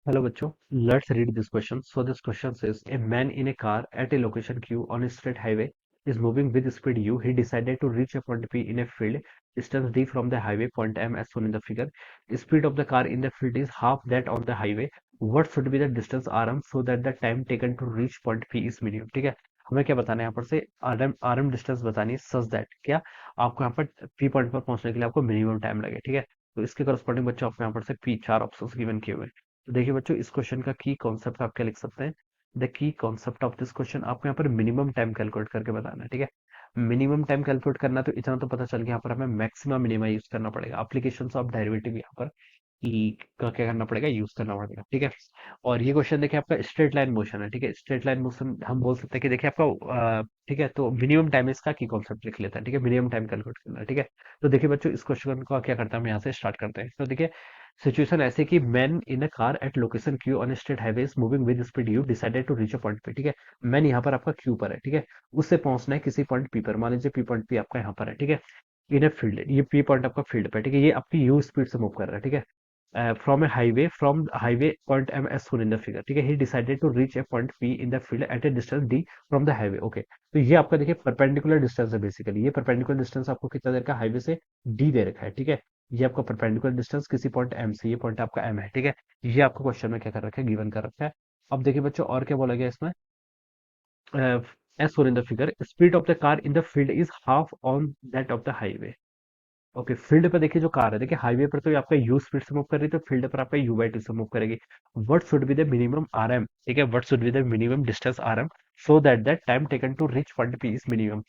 Hello, bachcho. Let's read this question. So this question says, a man in a car at a location Q on a straight highway is moving with speed U. He decided to reach a point P in a field distance D from the highway, point M as shown in the figure. Speed of the car in the field is half that of the highway. What should be the distance RM so that the time taken to reach point P is minimum? ठीक है, हमें क्या बताना है यहाँ पर से RM distance बतानी है सच दैट क्या आपको यहाँ पर पी पॉइंट पर पहुंचने के लिए आपको मिनिमम टाइम लगे। ठीक है, तो इसके करस्पॉन्डिंग बच्चों आपको यहाँ पर से पी चार ऑप्शंस गिवन किए हुए हैं। तो देखिए बच्चों, इस क्वेश्चन का की कॉन्सेप्ट आप क्या लिख सकते हैं। The key concept of this question आपको यहाँ पर मिनिमम टाइम कैलकुलेट करके बताना है। ठीक है, मिनिमम टाइम कैलकुलेट करना तो इतना तो पता चल गया, यहाँ पर हमें मैक्सिमम मिनिमा यूज करना पड़ेगा। एप्लीकेशन ऑफ डेरिवेटिव यहाँ पर ई का क्या करना पड़ेगा, यूज करना पड़ेगा। ठीक है, और ये क्वेश्चन देखिए आपका स्ट्रेट लाइन मोशन है। ठीक है, स्ट्रेट लाइन मोशन हम बोल सकते हैं कि देखिए आपका ठीक है, तो मिनिमम टाइम इसका की कॉन्सेप्ट लिख लेते हैं। ठीक है, मिनिमम टाइम कैलकुलेट करना है। ठीक है, तो देखिए बच्चों, इस क्वेश्चन को क्या करते हैं, हम यहाँ से स्टार्ट करते हैं। तो देखिए सिचुएशन ऐसे कि man in a car at location Q on state highway is moving with speed u decided to reach a point पे। ठीक है, मैन यहाँ पर आपका क्यू पर है। ठीक है, उससे पहुंचना है किसी पॉइंट पी पर, मान लीजिए पी पॉइंट पी आपका यहाँ पर है। ठीक है, इन अ फील्ड, ये पी पॉइंट आपका फील्ड पे। ठीक है, ये आपकी यू स्पीड से मूव कर रहा है। ठीक है, from highway point M S in the figure. ठीक है, he decided to reach a point P in the field at a distance D from the highway. Okay, तो ये आपका देखिए परपेंडिकुलर डिस्टेंस है। बेसिकली ये परपेंडिकुलर डिस्टेंस आपको कितना देर का हाईवे से डी दे रखा है। ठीक है, ये आपका परपेंडिकुलर डिस्टेंस किसी पॉइंट एम से, ये पॉइंट आपका एम है। ठीक है, ये आपको क्वेश्चन में क्या कर रखा है, गिवन कर रखा है। अब देखिए बच्चों, और क्या बोला गया इसमें, as for in the figure speed of the car in the field is half on that of the highway. Okay, field पे देखिए जो कार है, देखिए हाईवे पर तो ये आपका यू स्पीड से मूव कर रही है, तो फील्ड पर आपका यू बाई टू से मूव करेगी। What should be the minimum R M. ठीक है, what should be the minimum distance R M so that that time taken to reach point P is minimum,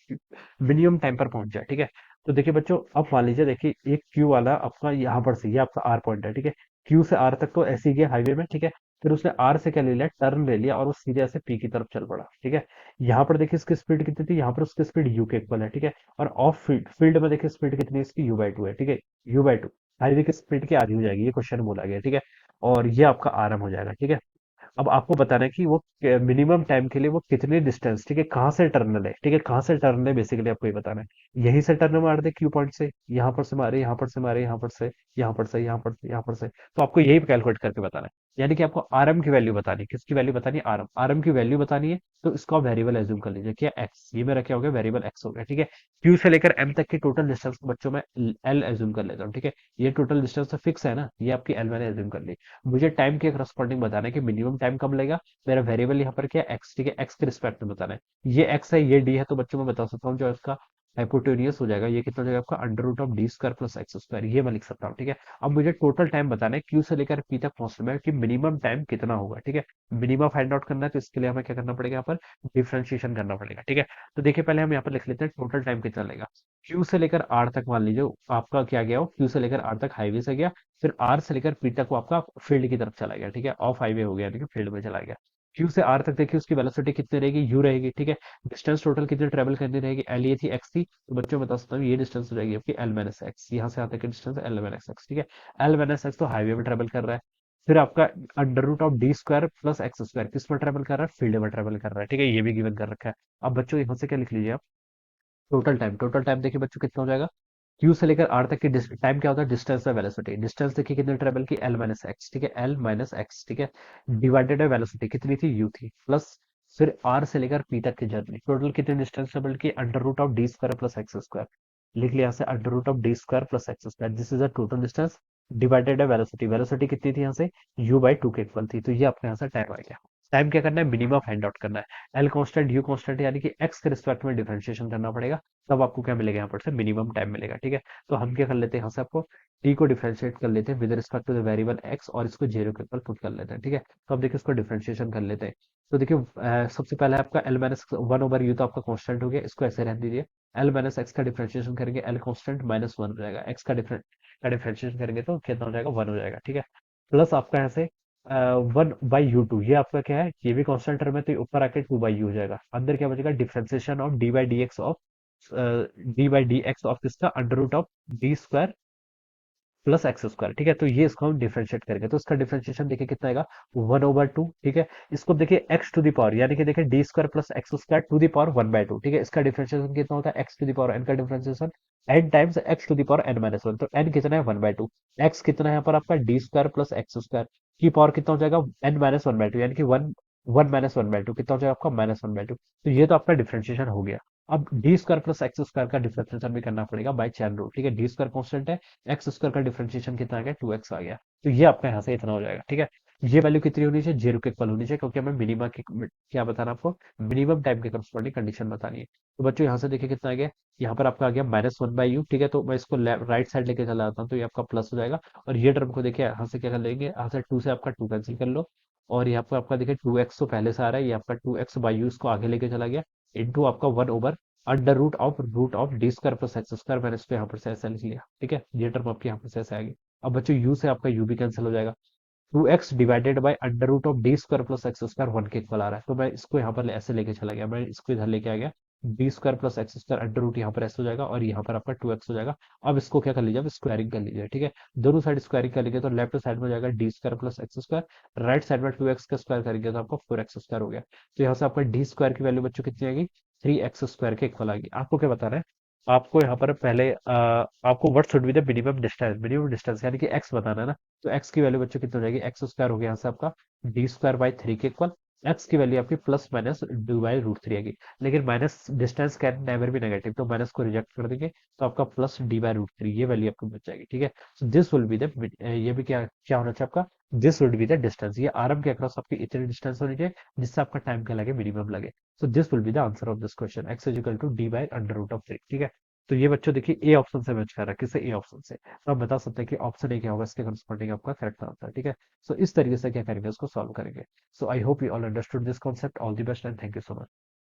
minimum time पर पहुंच जाए। ठीक है, तो देखिए बच्चों, अब मान लीजिए देखिए एक क्यू वाला आपका यहाँ पर से, ये आपका आर पॉइंट है। ठीक है, क्यू से आर तक तो ऐसे ही गया हाईवे में। ठीक है, फिर उसने आर से क्या ले लिया, टर्न ले लिया और वो सीधे ऐसे पी की तरफ चल पड़ा। ठीक है, यहाँ पर देखिए इसकी स्पीड कितनी थी, यहाँ पर उसकी स्पीड यू के इक्वल है। ठीक है, और ऑफ फील्ड फील्ड में देखिए स्पीड कितनी है इसकी, यू बाई टू है। ठीक है, यू बाई टू हाईवे की स्पीड की आधी हो जाएगी, ये क्वेश्चन बोला गया। ठीक है, और ये आपका आरएम हो जाएगा। ठीक है, अब आपको बताना है कि वो मिनिमम टाइम के लिए वो कितनी डिस्टेंस, ठीक है, कहाँ से टर्न ले। ठीक है, कहाँ से टर्न ले, बेसिकली आपको ये बताना है। यहीं से टर्न मार दे क्यू पॉइंट से, यहाँ पर से मारे, यहाँ पर से मारे, यहाँ पर से, यहाँ पर से, यहाँ पर से, यहाँ पर से, तो आपको यही कैलकुलेट करके बताना है। यानी कि आपको आरएम की वैल्यू बतानी है। किसकी वैल्यू बतानी है, आरएम, आरएम की वैल्यू बतानी है। तो इसको आप वेरिएबल एज्यूम कर लीजिए, क्या एक्स, ये मेरा क्या हो गया, वेरिएबल एक्स हो गया। ठीक है, क्यू से लेकर एम तक की टोटल डिस्टेंस को बच्चों में एल एज्यूम कर लेता हूँ। ठीक है, ये टोटल डिस्टेंस तो फिक्स है ना, ये आपकी एल मैंने एज्यूम कर ली। मुझे टाइम के करस्पॉन्डिंग बताना है कि मिनिमम टाइम कब लगेगा। मेरा वेरिएबल यहाँ पर क्या है, एक्स। ठीक है, एक्स के रिस्पेक्ट में बताना है। ये एक्स है, ये डी है, तो बच्चों मैं बता सकता हूँ जो इसका हाइपोटेनियस हो जाएगा, ये कितना हो जाएगा आपका under root of D square plus X square, ये मैं लिख सकता हूँ। ठीक है, अब मुझे टोटल टाइम बताना है क्यू से लेकर पी तक पहुंचने में कि मिनिमम टाइम कितना होगा। ठीक है, मिनिमम फाइंड आउट करना है, तो इसके लिए हमें क्या करना पड़ेगा, यहाँ पर डिफरेंशिएशन करना पड़ेगा। ठीक है, तो देखिए पहले हम यहाँ पर लिख लेते हैं टोटल टाइम कितना लगेगा। क्यू से लेकर आर तक मान लीजिए आपका क्या गया हो, क्यू से लेकर आर तक हाईवे से गया, फिर आर से लेकर पी तक वो आपका फील्ड की तरफ चला गया। ठीक है, ऑफ हाईवे हो गया, यानी कि फील्ड में चला गया। क्यू से आर तक देखिए उसकी वेलोसिटी कितनी रहेगी, यू रहेगी। ठीक है, डिस्टेंस टोटल कितनी ट्रेवल करनी रहेगी, एल ये थी, एक्स थी, तो बच्चों बता सकता हूँ ये डिस्टेंस हो जाएगी आपकी एल माइनस एक्स, यहाँ से आते की डिस्टेंस एल माइनस एक्स। ठीक है, एल माइनस एक्स तो हाईवे में ट्रेवल कर रहा है। फिर आपका under root of D square plus X square किस में ट्रेवल कर रहा है, फील्ड में ट्रेवल कर रहा है। ठीक है, ये भी गिवन कर रखा है। अब बच्चों यहाँ से क्या लिख लीजिए आप, टोटल टाइम देखिए बच्चों कितना हो जाएगा। क्यू से लेकर आर तक की टाइम क्या होता है, डिस्टेंस है वेलोसिटी, डिस्टेंस देखिए कितने ट्रेवल की, एल माइनस एक्स। ठीक है, एल माइनस एक्स। ठीक है, डिवाइडेड है वेलोसिटी कितनी थी, यू थी, प्लस फिर आर से लेकर पी तक की जर्नी टोटल कितनी डिस्टेंस ट्रेवल की, under root of D square plus X square. लिख लिया यहाँ से under root of D square plus X square, this is the total distance divided है वेलोसिटी, वेलोसिटी कितनी थी यहाँ से, यू बाई टू के इक्वल थी, तो ये आपके यहाँ से टाइम आ गया। टाइम क्या करना है, मिनिमम फाइंड आउट करना है। एल कांस्टेंट यू कांस्टेंट यानी कि एक्स के रिस्पेक्ट में डिफरेंशिएशन करना पड़ेगा, तब आपको क्या मिलेगा, यहाँ पर से मिनिमम टाइम मिलेगा। ठीक है, तो हम क्या कर लेते हैं, यहाँ से आपको टी को डिफरेंशिएट कर लेते हैं with respect to the variable X, और इसको जीरो के ऊपर पुट कर लेते हैं। ठीक है, तो अब देखिए इसको डिफरेंशिएशन कर लेते हैं। तो देखिए सबसे पहले आपका L minus one over you तो आपका कांस्टेंट हो गया, इसको ऐसे रहने दीजिए। एल माइनस एक्स का डिफरेंशिएशन करेंगे, एल कांस्टेंट माइनस वन हो जाएगा, एक्स का डिफरेंशिएशन करेंगे तो कितना हो जाएगा, वन हो जाएगा। ठीक है, प्लस आपका यहाँ से वन बाई यू टू, ये आपका क्या है, ये भी कांस्टेंट टर्म है, तो ये ऊपर आके टू बाई यू हो जाएगा। अंदर क्या बचेगा, differentiation of D by D X of D by D X of किसका, under root of D square plus X square, ठीक है। तो ये इसको हम डिफरेंशिएट करेंगे, तो इसका डिफरेंशिएशन देखिए कितना आएगा, 1/2, ठीक है। इसको देखिए एक्स टू द पावर, यानी कि देखिए D square plus X square to the power 1/2, ठीक है। इसका डिफरेंशिएशन कितना होता है, X to the power N का differentiation N times X to the power n-1, तो एन कितना है 1/2, एक्स कितना है यहाँ पर आपका D square plus X square की पावर कितना हो जाएगा n-1/2, यानी कि वन वन माइनस 1/2 कितना हो जाएगा आपका -1/2। तो ये तो आपका डिफरेंशिएशन हो गया। अब D square plus X square का डिफरेंशिएशन भी करना पड़ेगा बाय चैन रूल, ठीक है। डी स्क्वायर कांस्टेंट है, एक्स स्क्वायर का डिफरेंशिएशन कितना आ गया, 2x आ गया। तो ये आपका यहाँ से इतना हो जाएगा, ठीक है। ये वैल्यू कितनी होनी चाहिए, 0 के इक्वल होनी चाहिए, क्योंकि हमें मिनिमा की क्या बताना आपको, मिनिमम टाइम के करस्पॉन्डिंग कंडीशन बतानी है। तो बच्चों यहाँ से देखिए कितना आ गया, यहाँ पर आपका आ गया -1/u, ठीक है। तो मैं इसको राइट साइड लेके चला जाता हूँ, तो ये आपका प्लस हो जाएगा। और ये टर्म को देखिए यहाँ से क्या कर लेंगे, यहाँ से 2 से आपका 2 कैंसिल कर लो, और यहाँ पर आपका देखिए 2x तो पहले से आ रहा है, ये आपका 2x/u इसको आगे लेके चला गया, इंटू आपका 1/√रूट of D square plus X square, मैंने इसको यहाँ पर से ऐसा लिख लिया, ठीक है। ये टर्म आपके यहाँ पर से ऐसे आ गई। अब बच्चों u से आपका u भी कैंसिल हो जाएगा, 2x divided by √(d² plus x² 1 के इक्वल आ रहा है, तो मैं इसको यहाँ पर ऐसे लेके चला गया, मैं इसको इधर लेके आ गया, d² plus x² under root यहाँ पर ऐसे हो जाएगा, और यहाँ पर आपका 2x हो जाएगा। अब इसको क्या कर लीजिए, अब स्क्वायरिंग कर लीजिए, ठीक है। दोनों साइड स्क्वायरिंग कर लीजिए, तो लेफ्ट साइड में हो जाएगा d² plus x², right side में 2x का स्क्वायर करेंगे तो आपको 4x² हो गया। तो यहाँ से आपका d² की वैल्यू बच्चों कितनी आएगी, 3x² के इक्वल आएगी। आपको क्या बता रहा है, आपको यहाँ पर पहले आपको what should be the minimum distance यानी कि x बताना है ना। तो x की वैल्यू बच्चों कितनी हो जाएगी, x² हो गया यहाँ से आपका d²/3 के इक्वल, x की वैल्यू आपकी प्लस माइनस d/√3 आएगी। लेकिन minus distance can never be negative, तो माइनस को रिजेक्ट कर देंगे, तो आपका प्लस d/√3 ये वैल्यू आपको बच जाएगी, ठीक है। सो दिस विल बी द, ये भी क्या क्या होना चाहिए आपका, this will be the distance, ये आर्म के अक्रॉस आपकी इतनी डिस्टेंस होनी चाहिए जिससे आपका टाइम क्या लगे, मिनिमम लगे। So this will be the answer of this question, x is equal to d/√3, ठीक है। तो ये बच्चों देखिए ए ऑप्शन से मैच कर रहा है, किससे, ए ऑप्शन से। तो आप बता सकते हैं कि ऑप्शन ए क्या होगा, इसके करस्पॉन्डिंग आपका करेक्ट आंसर, ठीक है। सो इस तरीके से क्या करेंगे, उसको सॉल्व करेंगे। So I hope you all understood this concept, all the best and thank you so much.